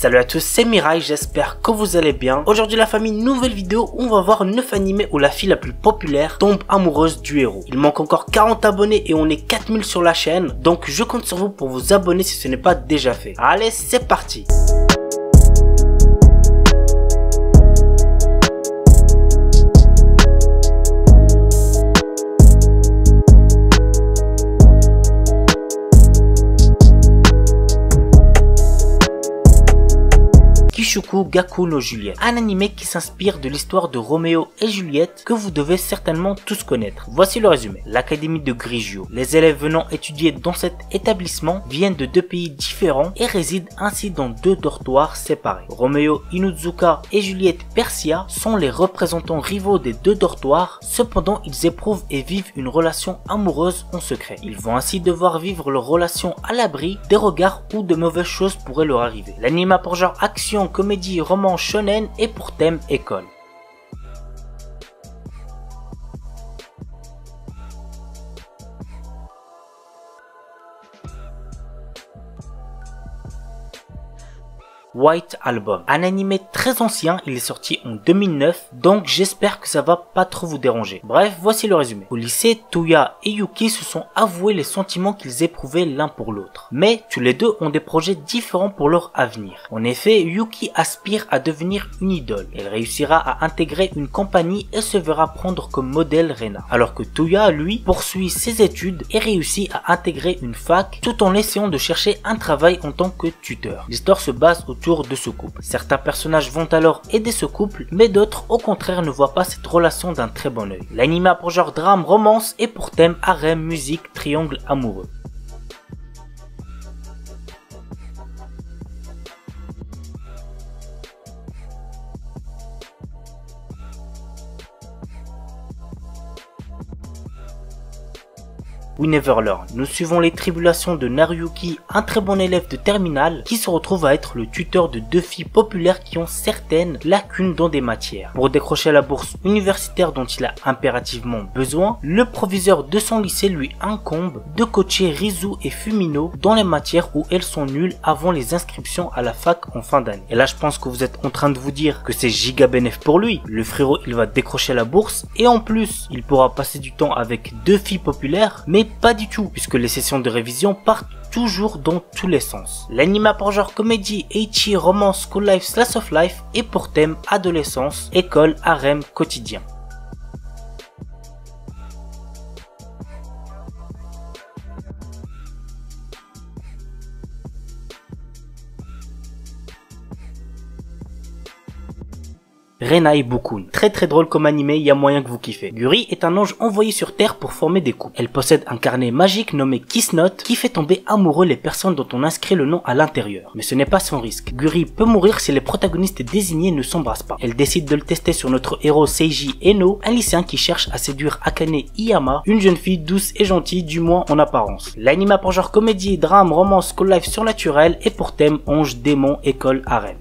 Salut à tous, c'est Mirai, j'espère que vous allez bien. Aujourd'hui la famille, nouvelle vidéo où on va voir 9 animés où la fille la plus populaire tombe amoureuse du héros. Il manque encore 40 abonnés et on est 4000 sur la chaîne, donc je compte sur vous pour vous abonner si ce n'est pas déjà fait. Allez, c'est parti. Kishuku Gaku no Juliet, un animé qui s'inspire de l'histoire de Roméo et Juliette que vous devez certainement tous connaître. Voici le résumé. L'académie de Grigio. Les élèves venant étudier dans cet établissement viennent de deux pays différents et résident ainsi dans deux dortoirs séparés. Roméo Inuzuka et Juliette Persia sont les représentants rivaux des deux dortoirs, cependant ils éprouvent et vivent une relation amoureuse en secret. Ils vont ainsi devoir vivre leur relation à l'abri des regards où de mauvaises choses pourraient leur arriver. L'anime a pour genre action, comédie, roman, shonen et pour thème école. White Album, un animé très ancien, il est sorti en 2009, donc j'espère que ça va pas trop vous déranger. Bref, voici le résumé. Au lycée, Tuya et Yuki se sont avoués les sentiments qu'ils éprouvaient l'un pour l'autre. Mais tous les deux ont des projets différents pour leur avenir. En effet, Yuki aspire à devenir une idole. Elle réussira à intégrer une compagnie et se verra prendre comme modèle Rena. Alors que Tuya, lui, poursuit ses études et réussit à intégrer une fac tout en essayant de chercher un travail en tant que tuteur. L'histoire se base autour de ce couple. Certains personnages vont alors aider ce couple, mais d'autres au contraire ne voient pas cette relation d'un très bon œil. L'anime a pour genre drame, romance et pour thème harem, musique, triangle amoureux. We Never Learn. Nous suivons les tribulations de Naruyuki, un très bon élève de terminale, qui se retrouve à être le tuteur de deux filles populaires qui ont certaines lacunes dans des matières. Pour décrocher la bourse universitaire dont il a impérativement besoin, le proviseur de son lycée lui incombe de coacher Rizu et Fumino dans les matières où elles sont nulles avant les inscriptions à la fac en fin d'année. Et là je pense que vous êtes en train de vous dire que c'est giga bénéf pour lui. Le frérot il va décrocher la bourse et en plus il pourra passer du temps avec deux filles populaires, mais pas du tout, puisque les sessions de révision partent toujours dans tous les sens. L'anime a pour genre comédie, ecchi, romance, school life, slice of life et pour thème adolescence, école, harem, quotidien. Rena et Bukun. Très drôle comme animé, il y a moyen que vous kiffez. Guri est un ange envoyé sur Terre pour former des couples. Elle possède un carnet magique nommé Kiss Note qui fait tomber amoureux les personnes dont on inscrit le nom à l'intérieur. Mais ce n'est pas sans risque. Guri peut mourir si les protagonistes désignés ne s'embrassent pas. Elle décide de le tester sur notre héros Seiji Eno, un lycéen qui cherche à séduire Akane Iyama, une jeune fille douce et gentille, du moins en apparence. L'anime a pour genre comédie, drame, romance, school life surnaturel et pour thème ange, démon, école, harem.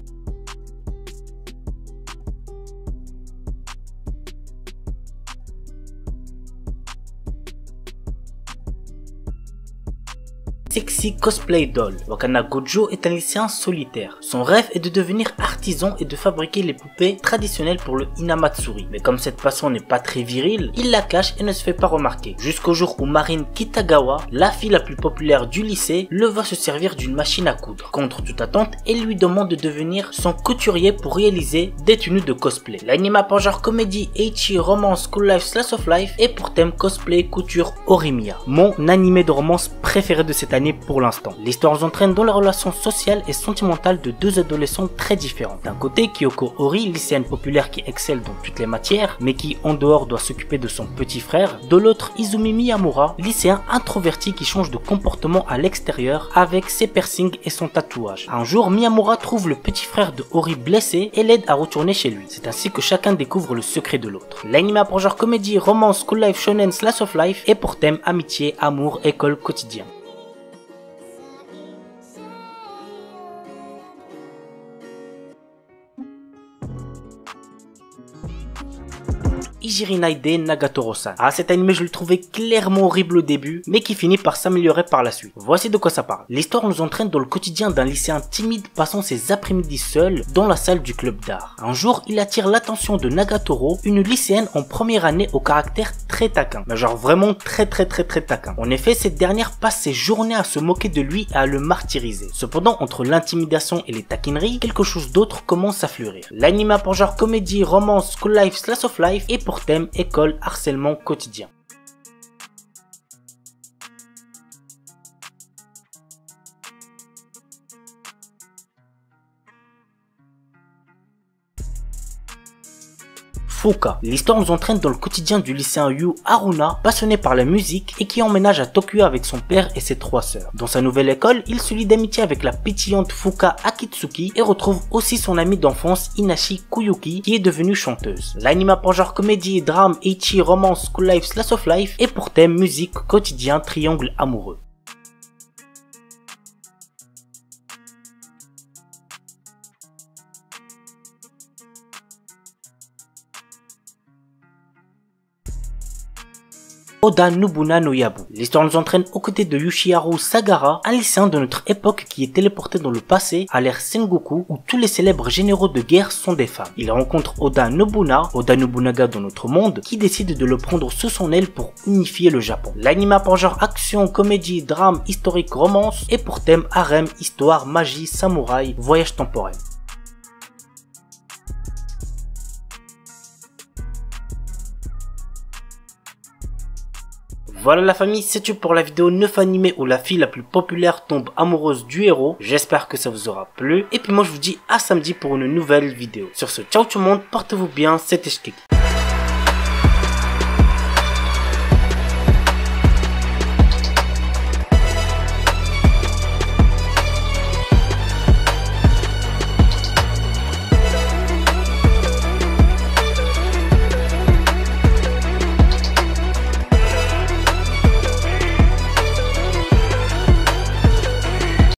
Sexy Cosplay Doll. Wakana Gojo est un lycéen solitaire. Son rêve est de devenir artisan et de fabriquer les poupées traditionnelles pour le Hinamatsuri. Mais comme cette passion n'est pas très virile, il la cache et ne se fait pas remarquer. Jusqu'au jour où Marine Kitagawa, la fille la plus populaire du lycée, le voit se servir d'une machine à coudre. Contre toute attente, elle lui demande de devenir son couturier pour réaliser des tenues de cosplay. L'anime a pour genre comédie, ecchi, romance, school life, slice of life et pour thème cosplay, couture, Orimiya. Mon animé de romance préféré de cette année pour l'instant. L'histoire nous entraîne dans la relation sociale et sentimentale de deux adolescents très différents. D'un côté, Kyoko Ori, lycéenne populaire qui excelle dans toutes les matières, mais qui en dehors doit s'occuper de son petit frère. De l'autre, Izumi Miyamura, lycéen introverti qui change de comportement à l'extérieur avec ses piercings et son tatouage. Un jour, Miyamura trouve le petit frère de Ori blessé et l'aide à retourner chez lui. C'est ainsi que chacun découvre le secret de l'autre. L'anime a pour genre comédie, romance, school life, shonen, slice of life et pour thème amitié, amour, école, quotidien. Ijirinaide Nagatoro-san. Ah, cet animé je le trouvais clairement horrible au début, mais qui finit par s'améliorer par la suite. Voici de quoi ça parle. L'histoire nous entraîne dans le quotidien d'un lycéen timide passant ses après-midi seul dans la salle du club d'art. Un jour, il attire l'attention de Nagatoro, une lycéenne en première année au caractère très taquin. Mais genre vraiment très taquin. En effet, cette dernière passe ses journées à se moquer de lui et à le martyriser. Cependant, entre l'intimidation et les taquineries, quelque chose d'autre commence à fleurir. L'anime a pour genre comédie, romance, school life, slice of life et pour thème école, harcèlement quotidien. Fuka. L'histoire nous entraîne dans le quotidien du lycéen Yu Haruna, passionné par la musique et qui emménage à Tokyo avec son père et ses 3 sœurs. Dans sa nouvelle école, il se lie d'amitié avec la pétillante Fuka Akitsuki et retrouve aussi son amie d'enfance Inashi Kuyuki qui est devenue chanteuse. L'anime a pour genre comédie, drame, ecchi, romance, school life, slice of life et pour thème musique, quotidien, triangle amoureux. Oda Nobuna no Yabu. L'histoire nous entraîne aux côtés de Yoshiharu Sagara, un lycéen de notre époque qui est téléporté dans le passé à l'ère Sengoku où tous les célèbres généraux de guerre sont des femmes. Il rencontre Oda Nobunaga dans notre monde, qui décide de le prendre sous son aile pour unifier le Japon. L'anime a pour genre action, comédie, drame, historique, romance et pour thème harem, histoire, magie, samouraï, voyage temporel. Voilà la famille, c'est tout pour la vidéo 9 animés où la fille la plus populaire tombe amoureuse du héros. J'espère que ça vous aura plu. Et puis moi je vous dis à samedi pour une nouvelle vidéo. Sur ce, ciao tout le monde, portez-vous bien, c'était Shkiki.